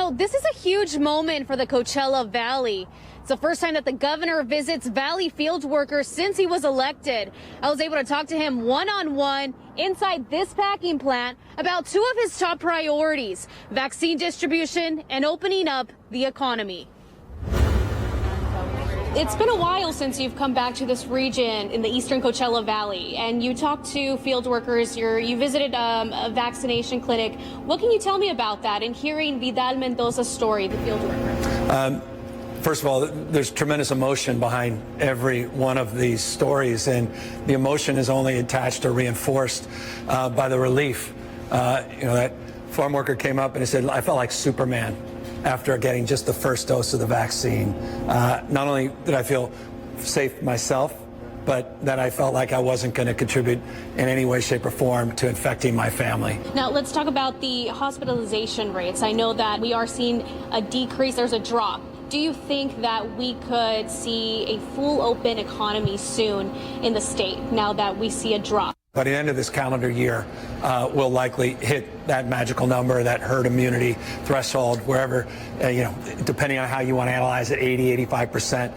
Now, this is a huge moment for the Coachella Valley. It's the first time that the governor visits Valley field workers since he was elected. I was able to talk to him one-on-one inside this packing plant about two of his top priorities: vaccine distribution and opening up the economy. It's been a while since you've come back to this region in the eastern Coachella Valley, and you talked to field workers. You visited a vaccination clinic. What can you tell me about that and hearing Vidal Mendoza's story, the field worker? First of all, there's tremendous emotion behind every one of these stories, and the emotion is only attached or reinforced by the relief. That farm worker came up and he said, "I felt like Superman after getting just the first dose of the vaccine. Not only did I feel safe myself, but that I felt like I wasn't going to contribute in any way, shape, or form to infecting my family." Now, let's talk about the hospitalization rates. I know that we are seeing a decrease. There's a drop. Do you think that we could see a full open economy soon in the state now that we see a drop? By the end of this calendar year, we'll likely hit that magical number, that herd immunity threshold, wherever, depending on how you want to analyze it, 80, 85%.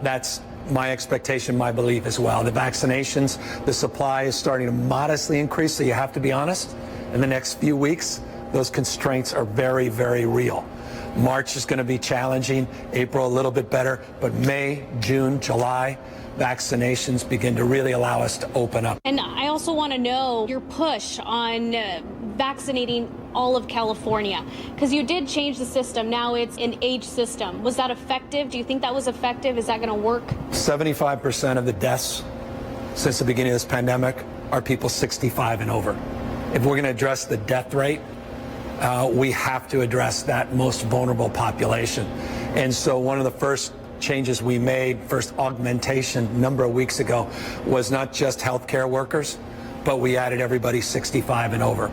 That's my expectation, my belief as well. The vaccinations, the supply is starting to modestly increase, so you have to be honest. In the next few weeks, those constraints are very, very real. March is going to be challenging, April a little bit better, but May, June, July, vaccinations begin to really allow us to open up. And I also want to know your push on vaccinating all of California, because you did change the system. Now it's an age system. Was that effective? Do you think that was effective? Is that going to work? 75% of the deaths since the beginning of this pandemic are people 65 and over. If we're going to address the death rate, we have to address that most vulnerable population. And so one of the first changes we made, first augmentation a number of weeks ago, was not just healthcare workers, but we added everybody 65 and over.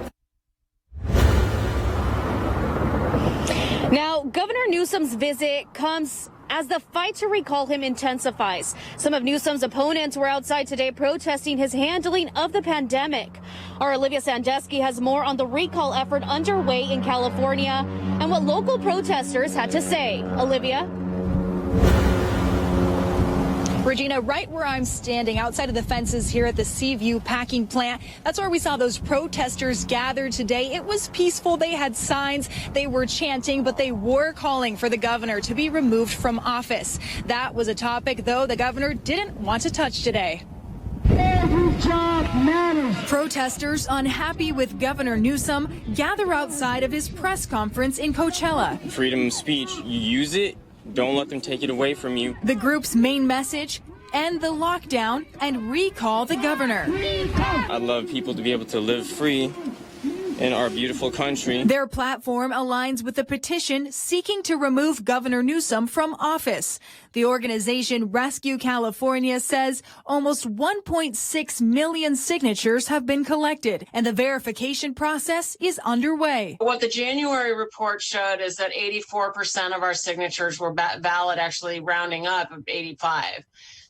Now, Governor Newsom's visit comes as the fight to recall him intensifies. Some of Newsom's opponents were outside today protesting his handling of the pandemic. Our Olivia Sandusky has more on the recall effort underway in California and what local protesters had to say. Olivia? Regina, right where I'm standing outside of the fences here at the Seaview packing plant, that's where we saw those protesters gathered today. It was peaceful. They had signs, they were chanting, but they were calling for the governor to be removed from office. That was a topic, though, the governor didn't want to touch today. Every job matters. Protesters unhappy with Governor Newsom gather outside of his press conference in Coachella. Freedom of speech, you use it. Don't let them take it away from you. The group's main message: end the lockdown and recall the governor. I'd love people to be able to live free in our beautiful country. Their platform aligns with the petition seeking to remove Governor Newsom from office. The organization Rescue California says almost 1.6 million signatures have been collected, and the verification process is underway. What the January report showed is that 84% of our signatures were valid, actually rounding up of 85.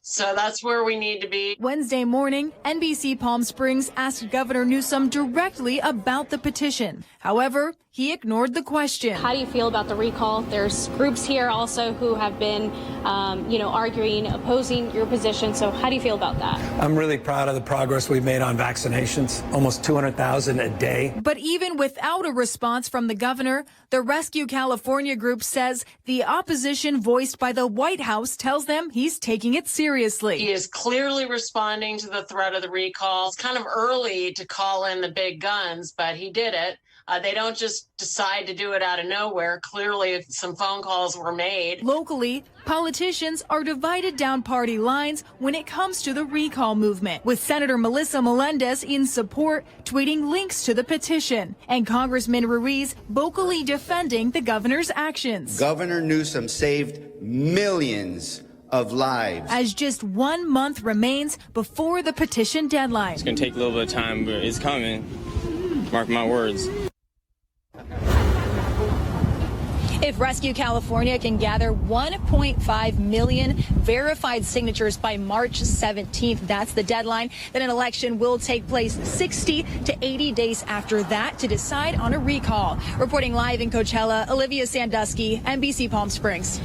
So that's where we need to be. Wednesday morning, NBC Palm Springs asked Governor Newsom directly about the petition. However, he ignored the question. How do you feel about the recall? There's groups here also who have been, arguing, opposing your position. So how do you feel about that? I'm really proud of the progress we've made on vaccinations, almost 200,000 a day. But even without a response from the governor, the Rescue California group says the opposition voiced by the White House tells them he's taking it seriously. He is clearly responding to the threat of the recall. It's kind of early to call in the big guns, but he did it. They don't just decide to do it out of nowhere. Clearly, some phone calls were made. Locally, politicians are divided down party lines when it comes to the recall movement, with Senator Melissa Melendez in support, tweeting links to the petition, and Congressman Ruiz vocally defending the governor's actions. Governor Newsom saved millions of lives. As just 1 month remains before the petition deadline. It's going to take a little bit of time, but it's coming. Mark my words. If Rescue California can gather 1.5 million verified signatures by March 17th, that's the deadline, then an election will take place 60 to 80 days after that to decide on a recall. Reporting live in Coachella, Olivia Sandusky, NBC Palm Springs.